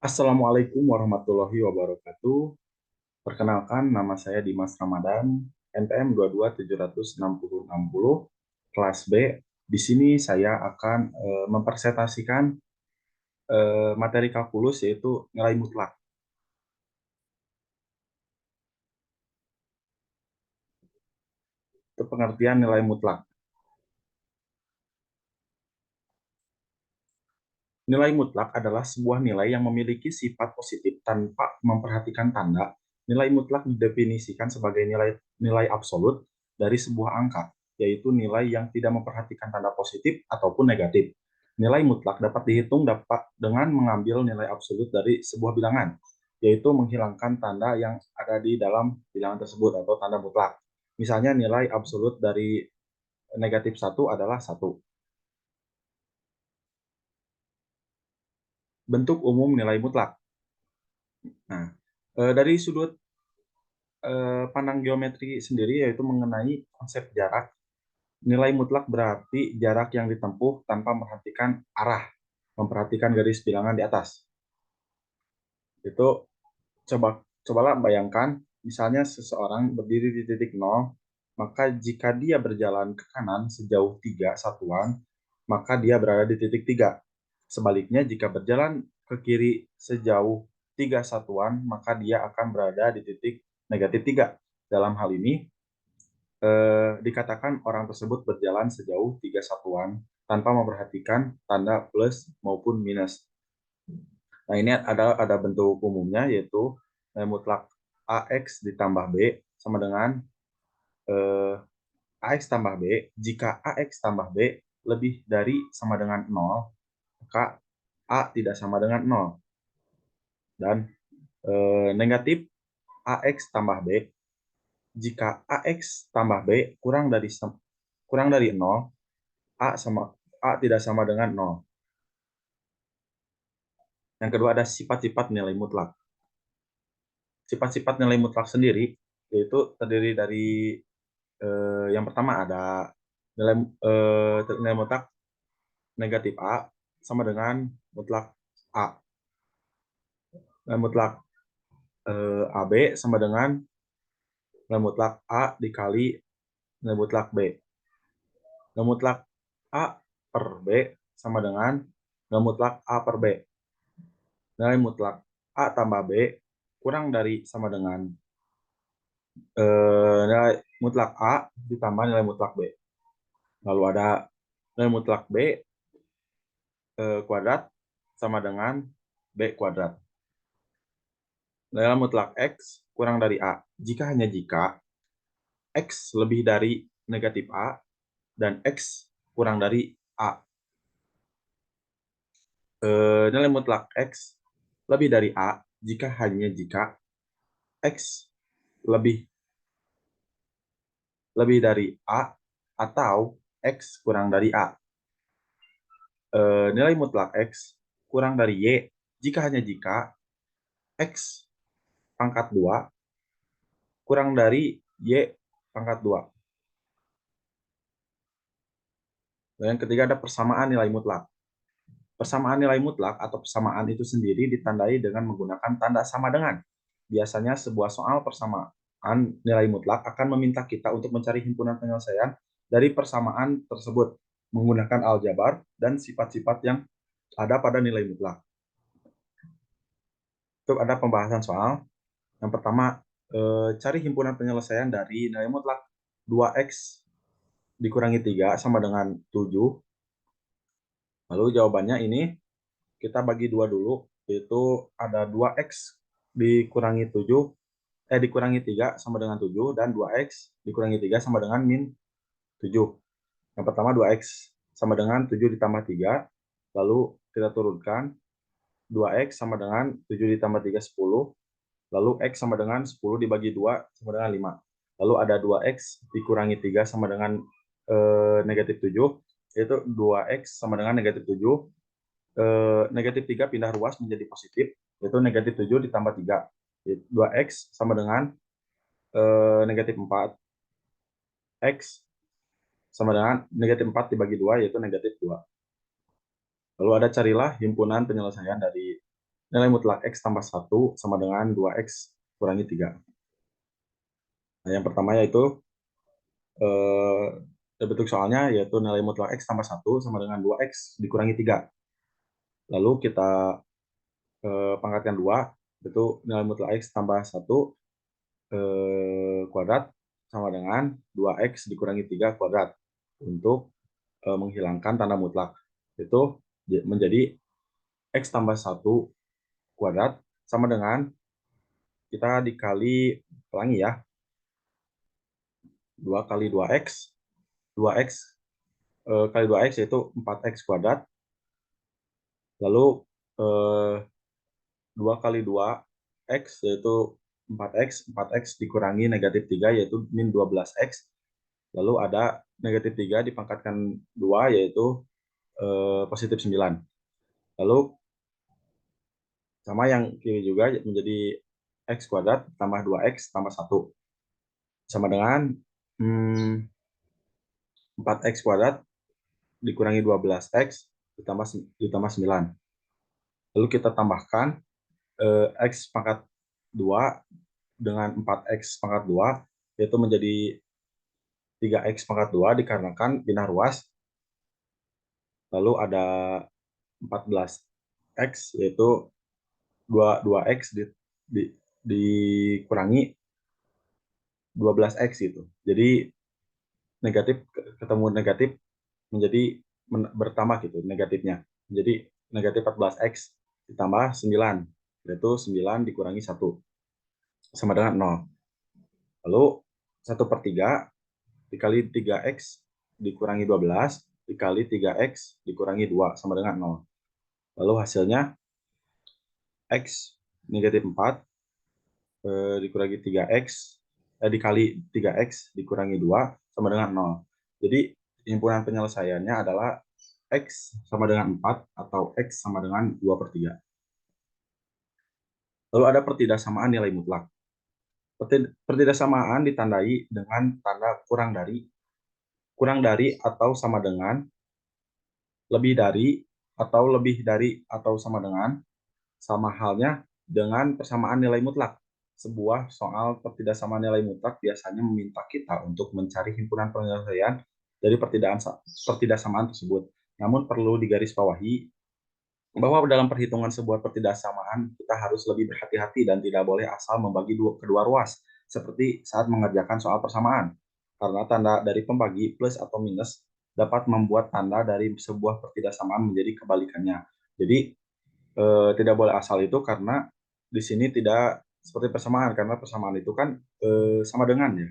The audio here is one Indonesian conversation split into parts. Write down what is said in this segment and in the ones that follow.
Assalamualaikum warahmatullahi wabarakatuh. Perkenalkan, nama saya Dimas Ramadan, NPM 2276060, kelas B. Di sini saya akan mempresentasikan materi kalkulus yaitu nilai mutlak. Itu pengertian nilai mutlak. Nilai mutlak adalah sebuah nilai yang memiliki sifat positif tanpa memperhatikan tanda. Nilai mutlak didefinisikan sebagai nilai absolut dari sebuah angka, yaitu nilai yang tidak memperhatikan tanda positif ataupun negatif. Nilai mutlak dapat dihitung dengan mengambil nilai absolut dari sebuah bilangan, yaitu menghilangkan tanda yang ada di dalam bilangan tersebut atau tanda mutlak. Misalnya nilai absolut dari negatif 1 adalah 1. Bentuk umum nilai mutlak. Nah, dari sudut pandang geometri sendiri yaitu mengenai konsep jarak. Nilai mutlak berarti jarak yang ditempuh tanpa memperhatikan arah, memperhatikan garis bilangan di atas. Itu cobalah bayangkan, misalnya seseorang berdiri di titik nol, maka jika dia berjalan ke kanan sejauh 3 satuan, maka dia berada di titik 3. Sebaliknya, jika berjalan ke kiri sejauh 3 satuan, maka dia akan berada di titik negatif 3. Dalam hal ini, dikatakan orang tersebut berjalan sejauh 3 satuan tanpa memperhatikan tanda plus maupun minus. Nah, ini ada bentuk umumnya, yaitu mutlak AX ditambah B sama dengan AX tambah B. Jika AX tambah B lebih dari sama dengan 0, maka A tidak sama dengan 0. Dan negatif AX tambah B, jika AX tambah B kurang dari 0, A tidak sama dengan 0. Yang kedua ada sifat-sifat nilai mutlak. Sifat-sifat nilai mutlak sendiri yaitu terdiri dari yang pertama ada nilai mutlak negatif A sama dengan mutlak A. Nilai mutlak AB sama dengan nilai mutlak A dikali nilai mutlak B. Nilai mutlak A per B sama dengan nilai mutlak A per B. Nilai mutlak A tambah B kurang dari sama dengan nilai mutlak A ditambah nilai mutlak B. Lalu ada nilai mutlak B kuadrat sama dengan B kuadrat. Nilai mutlak X kurang dari A. Jika X lebih dari negatif A dan X kurang dari A. Nilai mutlak X lebih dari A jika X lebih dari A atau X kurang dari A. Nilai mutlak X kurang dari Y jika X pangkat 2 kurang dari Y pangkat 2. Dan yang ketiga ada persamaan nilai mutlak. Persamaan nilai mutlak atau persamaan itu sendiri ditandai dengan menggunakan tanda sama dengan. Biasanya sebuah soal persamaan nilai mutlak akan meminta kita untuk mencari himpunan penyelesaian dari persamaan tersebut menggunakan aljabar dan sifat-sifat yang ada pada nilai mutlak. Itu ada pembahasan soal. Yang pertama, cari himpunan penyelesaian dari nilai mutlak 2x dikurangi 3 sama dengan 7. Lalu jawabannya ini kita bagi 2 dulu, yaitu ada 2x dikurangi 7, dikurangi 3 sama dengan 7, dan 2x dikurangi 3 sama dengan min 7. Yang pertama 2x sama dengan 7 ditambah 3, lalu kita turunkan 2x sama dengan 7 ditambah 3, 10, lalu x sama dengan 10 dibagi 2 sama dengan 5. Lalu ada 2x dikurangi 3 sama dengan negatif 7, yaitu 2x sama dengan negatif 7. Negatif 3 pindah ruas menjadi positif, yaitu negatif 7 ditambah 3. 2x sama dengan negatif 4. X sama dengan negatif 4 dibagi 2, yaitu negatif 2. Lalu ada carilah himpunan penyelesaian dari nilai mutlak X tambah 1 sama dengan 2X kurangi 3. Nah, yang pertama yaitu eh, bentuk soalnya yaitu nilai mutlak X tambah 1 sama dengan 2X dikurangi 3. Lalu kita pangkatkan 2, itu nilai mutlak X tambah 1 kuadrat sama dengan 2X dikurangi 3 kuadrat untuk menghilangkan tanda mutlak. Itu menjadi X tambah 1 kuadrat sama dengan kita dikali, pelangi ya, 2 kali 2X, 2X kali 2X yaitu 4X kuadrat, lalu 2 kali 2X yaitu 4X, 4X dikurangi negatif 3 yaitu min 12X, lalu ada negatif 3 dipangkatkan 2 yaitu positif 9. Lalu sama yang kiri juga menjadi X kuadrat tambah 2X tambah 1 sama dengan 4X kuadrat dikurangi 12X ditambah 9. Lalu kita tambahkan X pangkat 2 dengan 4X pangkat 2 yaitu menjadi 3X pangkat 2 dikarenakan bina ruas. Lalu ada 14X yaitu 2X dikurangi 12X itu. Jadi negatif ketemu negatif menjadi bertambah gitu negatifnya. Jadi negatif 14X ditambah 9 yaitu 9 dikurangi 1 sama dengan 0. Lalu 1/3 dikali 3X dikurangi 12 dikali 3X dikurangi 2 sama dengan 0. Lalu hasilnya X negatif 4 dikurangi 3X dikali 3X dikurangi 2 sama dengan 0. Jadi himpunan penyelesaiannya adalah X sama dengan 4 atau X sama dengan 2/3. Lalu ada pertidaksamaan nilai mutlak. Pertidaksamaan ditandai dengan tanda kurang dari atau sama dengan, lebih dari atau sama dengan, sama halnya dengan persamaan nilai mutlak. Sebuah soal pertidaksamaan nilai mutlak biasanya meminta kita untuk mencari himpunan penyelesaian dari pertidaksamaan tersebut. Namun perlu digarisbawahi bahwa dalam perhitungan sebuah pertidaksamaan kita harus lebih berhati-hati dan tidak boleh asal membagi kedua ruas seperti saat mengerjakan soal persamaan, karena tanda dari pembagi plus atau minus dapat membuat tanda dari sebuah pertidaksamaan menjadi kebalikannya. Jadi tidak boleh asal itu karena di sini tidak seperti persamaan, karena persamaan itu kan sama dengan ya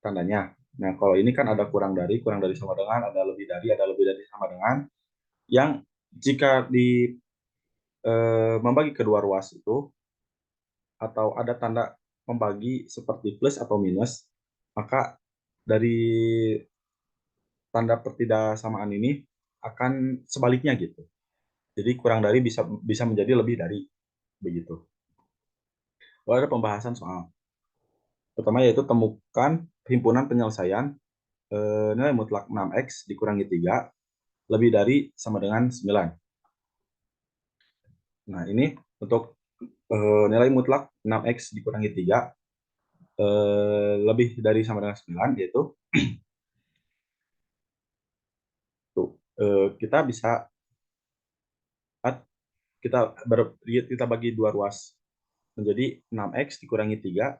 tandanya. Nah, kalau ini kan ada kurang dari sama dengan, ada lebih dari sama dengan, yang jika di membagi kedua ruas itu atau ada tanda membagi seperti plus atau minus, maka dari tanda pertidaksamaan ini akan sebaliknya gitu. Jadi kurang dari bisa menjadi lebih dari begitu. Lalu ada pembahasan soal pertama yaitu temukan himpunan penyelesaian nilai mutlak 6X dikurangi 3 lebih dari sama dengan 9. Nah, ini untuk nilai mutlak 6X dikurangi 3 lebih dari sama dengan 9, yaitu tuh, kita bisa kita bagi dua ruas menjadi 6X dikurangi 3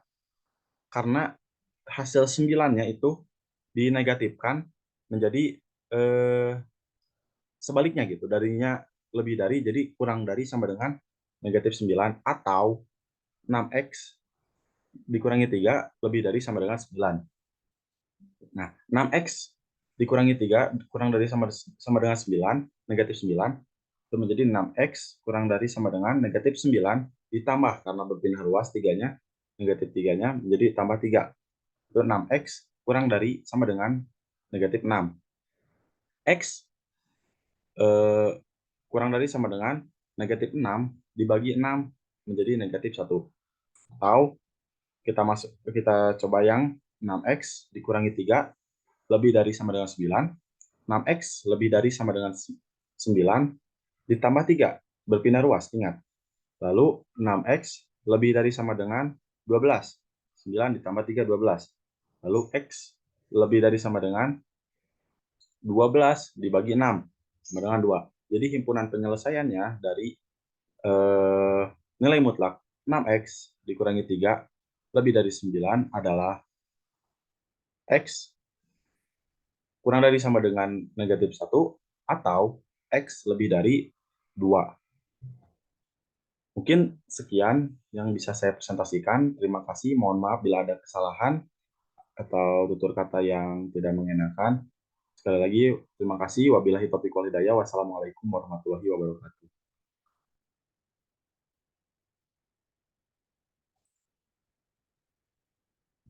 karena hasil 9-nya itu dinegatifkan menjadi sebaliknya gitu, darinya lebih dari jadi kurang dari sama dengan negatif 9, atau 6X dikurangi 3 lebih dari sama dengan 9. Nah, 6X dikurangi 3 kurang dari sama dengan 9, negatif 9, itu menjadi 6X kurang dari sama dengan negatif 9 ditambah karena berpindah ruas 3-nya, negatif 3-nya menjadi tambah 3. Itu 6X kurang dari sama dengan negatif 6. X kurang dari sama dengan negatif 6 dibagi 6 menjadi negatif 1. Atau kita coba yang 6X dikurangi 3 lebih dari sama dengan 9. 6X lebih dari sama dengan 9 ditambah 3 berpindah ruas, ingat. Lalu 6x lebih dari sama dengan 12. 9 ditambah 3, 12. Lalu x lebih dari sama dengan 12 dibagi 6 sama dengan 2. Jadi himpunan penyelesaiannya dari nilai mutlak 6x dikurangi 3 lebih dari 9 adalah x kurang dari sama dengan negatif 1 atau x lebih dari 2. Mungkin sekian yang bisa saya presentasikan. Terima kasih. Mohon maaf bila ada kesalahan atau tutur kata yang tidak mengenakan. Sekali lagi, terima kasih. Wabillahi taufiq wal hidayah. Wassalamualaikum warahmatullahi wabarakatuh.